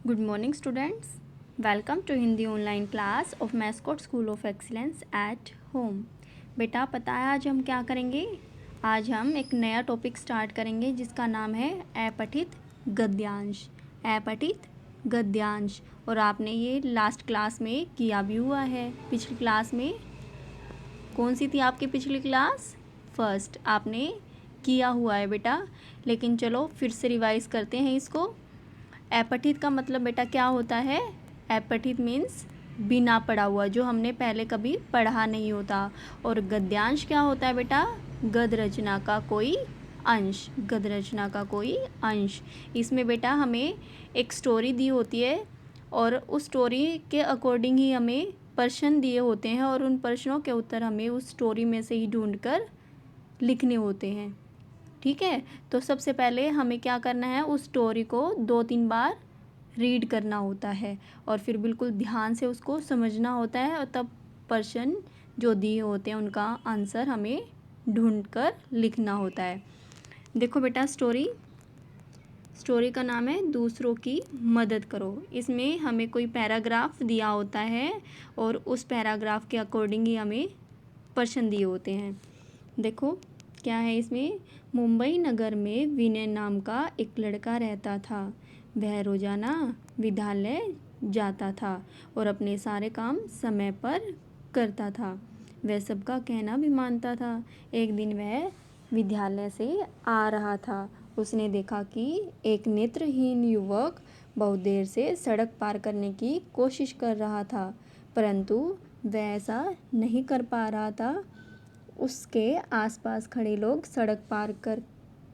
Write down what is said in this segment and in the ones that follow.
Good morning students. Welcome to Hindi online class of mascot school of excellence at home. बेटा पता है आज हम क्या करेंगे? आज हम एक नया टॉपिक स्टार्ट करेंगे जिसका नाम है अपठित गद्यांश। अपठित गद्यांश। और आपने ये लास्ट क्लास में किया भी हुआ है। पिछली क्लास में कौन सी थी आपकी पिछली क्लास? फर्स्ट। आपने किया हुआ है बेटा, लेकिन चलो फिर से रिवाइज करते हैं इसको। अपठित का मतलब बेटा क्या होता है? अपठित मीन्स बिना पढ़ा हुआ, जो हमने पहले कभी पढ़ा नहीं होता। और गद्यांश क्या होता है बेटा? गद्य रचना का कोई अंश। गद्य रचना का कोई अंश। इसमें बेटा हमें एक स्टोरी दी होती है और उस स्टोरी के अकॉर्डिंग ही हमें प्रश्न दिए होते हैं और उन प्रश्नों के उत्तर हमें उस स्टोरी में से ही ढूंढकर लिखने होते हैं। ठीक है, तो सबसे पहले हमें क्या करना है, उस स्टोरी को 2-3 बार रीड करना होता है और फिर बिल्कुल ध्यान से उसको समझना होता है और तब प्रश्न जो दिए होते हैं उनका आंसर हमें ढूंढकर लिखना होता है। देखो बेटा, स्टोरी का नाम है दूसरों की मदद करो। इसमें हमें कोई पैराग्राफ दिया होता है और उस पैराग्राफ के अकॉर्डिंग ही हमें प्रश्न दिए होते हैं। देखो क्या है इसमें। मुंबई नगर में विनय नाम का एक लड़का रहता था। वह रोजाना विद्यालय जाता था और अपने सारे काम समय पर करता था। वह सबका कहना भी मानता था। एक दिन वह विद्यालय से आ रहा था। उसने देखा कि एक नेत्रहीन युवक बहुत देर से सड़क पार करने की कोशिश कर रहा था, परंतु वह ऐसा नहीं कर पा रहा था। उसके आसपास खड़े लोग सड़क पार कर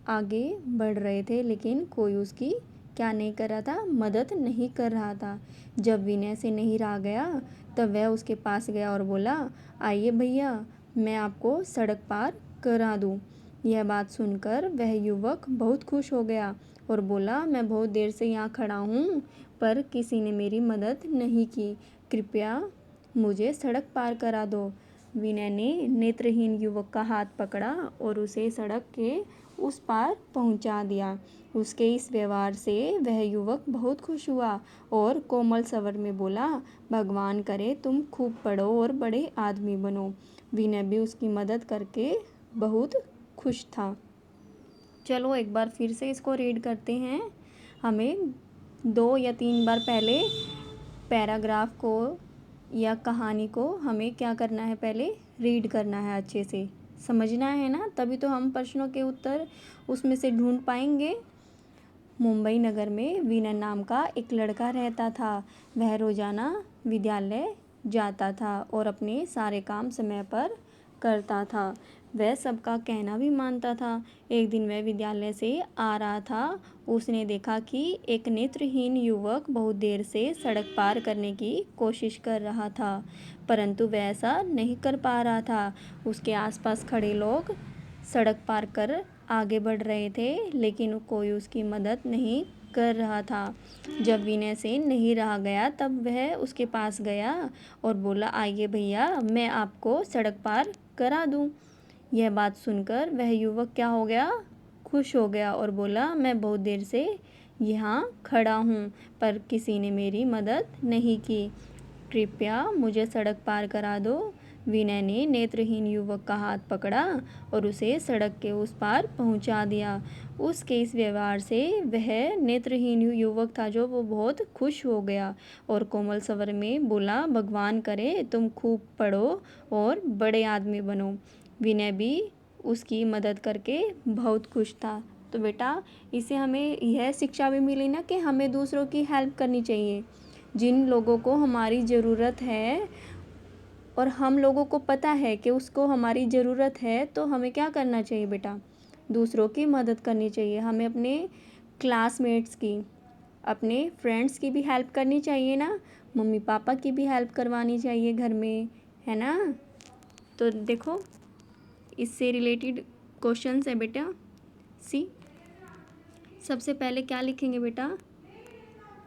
आगे बढ़ रहे थे, लेकिन कोई उसकी क्या नहीं कर रहा था, मदद नहीं कर रहा था। जब विनय से नहीं रहा गया तब वह उसके पास गया और बोला, आइए भैया, मैं आपको सड़क पार करा दूं। यह बात सुनकर वह युवक बहुत खुश हो गया और बोला, मैं बहुत देर से यहाँ खड़ा हूँ पर किसी ने मेरी मदद नहीं की। कृपया मुझे सड़क पार करा दो। विनय ने नेत्रहीन युवक का हाथ पकड़ा और उसे सड़क के उस पार पहुंचा दिया। उसके इस व्यवहार से वह युवक बहुत खुश हुआ और कोमल स्वर में बोला, भगवान करे तुम खूब पढ़ो और बड़े आदमी बनो। विनय भी उसकी मदद करके बहुत खुश था। चलो एक बार फिर से इसको रीड करते हैं। हमें 2 या 3 बार पहले पैराग्राफ को या कहानी को हमें क्या करना है, पहले रीड करना है, अच्छे से समझना है ना, तभी तो हम प्रश्नों के उत्तर उसमें से ढूंढ पाएंगे। मुंबई नगर में विनय नाम का एक लड़का रहता था। वह रोजाना विद्यालय जाता था और अपने सारे काम समय पर करता था। वह सबका कहना भी मानता था। एक दिन वह विद्यालय से आ रहा था। उसने देखा कि एक नेत्रहीन युवक बहुत देर से सड़क पार करने की कोशिश कर रहा था, परंतु वह ऐसा नहीं कर पा रहा था। उसके आसपास खड़े लोग सड़क पार कर आगे बढ़ रहे थे, लेकिन कोई उसकी मदद नहीं कर रहा था। जब विनय से नहीं रहा गया तब वह उसके पास गया और बोला, आइए भैया, मैं आपको सड़क पार करा दूं। यह बात सुनकर वह युवक क्या हो गया, खुश हो गया और बोला, मैं बहुत देर से यहाँ खड़ा हूँ पर किसी ने मेरी मदद नहीं की। कृपया मुझे सड़क पार करा दो। विनय ने नेत्रहीन युवक का हाथ पकड़ा और उसे सड़क के उस पार पहुंचा दिया। उसके इस व्यवहार से वह नेत्रहीन युवक था जो वो बहुत खुश हो गया और कोमल स्वर में बोला, भगवान करे तुम खूब पढ़ो और बड़े आदमी बनो। विनय भी उसकी मदद करके बहुत खुश था। तो बेटा इससे हमें यह शिक्षा भी मिली ना कि हमें दूसरों की हेल्प करनी चाहिए। जिन लोगों को हमारी ज़रूरत है और हम लोगों को पता है कि उसको हमारी ज़रूरत है, तो हमें क्या करना चाहिए बेटा, दूसरों की मदद करनी चाहिए। हमें अपने क्लासमेट्स की, अपने फ्रेंड्स की भी हेल्प करनी चाहिए ना, मम्मी पापा की भी हेल्प करवानी चाहिए घर में, है ना। तो देखो इससे रिलेटेड क्वेश्चंस है बेटा। सी सबसे पहले क्या लिखेंगे बेटा,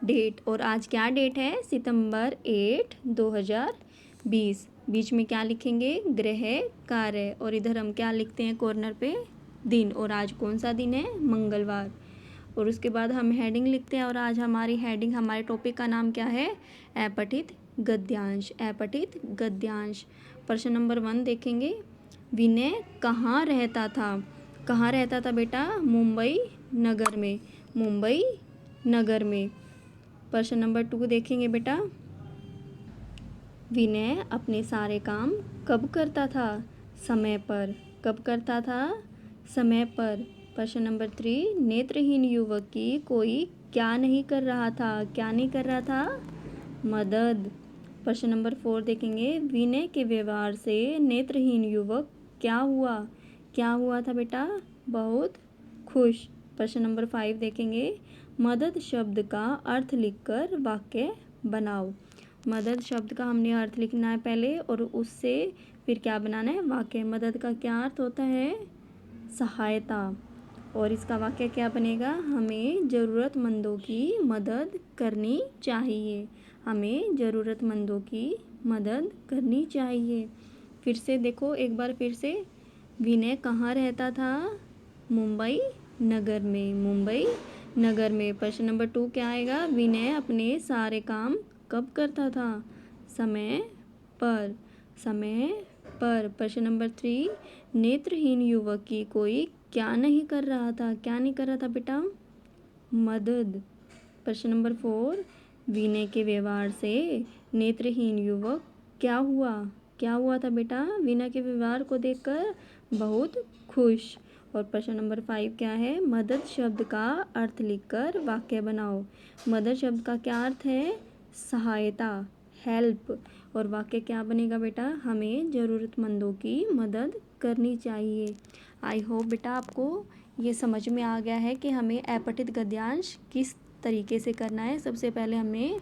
डेट। और आज क्या डेट है, सितंबर 8, 2020। बीच में क्या लिखेंगे, ग्रह कार्य। और इधर हम क्या लिखते हैं कॉर्नर पे, दिन। और आज कौन सा दिन है, मंगलवार। और उसके बाद हम हेडिंग लिखते हैं। और आज हमारी हेडिंग, हमारे टॉपिक का नाम क्या है? अपठित गद्यांश। अपठित गद्यांश। प्रश्न नंबर 1 देखेंगे। विनय कहाँ रहता था? कहाँ रहता था बेटा? मुंबई नगर में। मुंबई नगर में। प्रश्न नंबर 2 देखेंगे बेटा। विनय अपने सारे काम कब करता था? समय पर। कब करता था? समय पर। प्रश्न नंबर 3, नेत्रहीन युवक की कोई क्या नहीं कर रहा था? क्या नहीं कर रहा था? मदद। प्रश्न नंबर 4 देखेंगे। विनय के व्यवहार से नेत्रहीन युवक क्या हुआ? क्या हुआ था बेटा? बहुत खुश। प्रश्न नंबर 5 देखेंगे। मदद शब्द का अर्थ लिखकर वाक्य बनाओ। मदद शब्द का हमने अर्थ लिखना है पहले, और उससे फिर क्या बनाना है? वाक्य। मदद का क्या अर्थ होता है? सहायता। और इसका वाक्य क्या बनेगा? हमें ज़रूरतमंदों की मदद करनी चाहिए। हमें ज़रूरतमंदों की मदद करनी चाहिए। फिर से देखो एक बार फिर से। विनय कहाँ रहता था? मुंबई नगर में। मुंबई नगर में। प्रश्न नंबर 2 क्या आएगा? विनय अपने सारे काम कब करता था? समय पर। समय पर। प्रश्न नंबर 3, नेत्रहीन युवक की कोई क्या नहीं कर रहा था? क्या नहीं कर रहा था बेटा? मदद। प्रश्न नंबर 4, विनय के व्यवहार से नेत्रहीन युवक क्या हुआ? क्या हुआ था बेटा? विनय के व्यवहार को देखकर बहुत खुश। और प्रश्न नंबर 5 क्या है? मदद शब्द का अर्थ लिखकर वाक्य बनाओ। मदद शब्द का क्या अर्थ है? सहायता, हेल्प। और वाक्य क्या बनेगा बेटा? हमें ज़रूरतमंदों की मदद करनी चाहिए। आई होप बेटा आपको ये समझ में आ गया है कि हमें अपठित गद्यांश किस तरीके से करना है। सबसे पहले हमें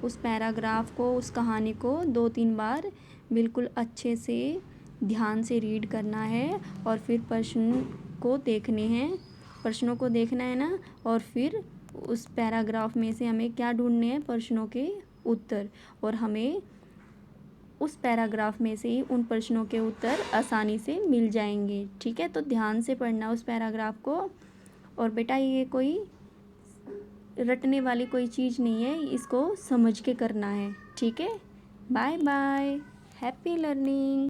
उस पैराग्राफ को, उस कहानी को 2-3 बार बिल्कुल अच्छे से ध्यान से रीड करना है, और फिर प्रश्न को देखने हैं, प्रश्नों को देखना है ना, और फिर उस पैराग्राफ में से हमें क्या ढूंढने हैं? प्रश्नों के उत्तर। और हमें उस पैराग्राफ में से ही उन प्रश्नों के उत्तर आसानी से मिल जाएंगे। ठीक है, तो ध्यान से पढ़ना उस पैराग्राफ को। और बेटा ये कोई रटने वाली कोई चीज़ नहीं है, इसको समझ के करना है। ठीक है, बाय बाय, हैप्पी लर्निंग।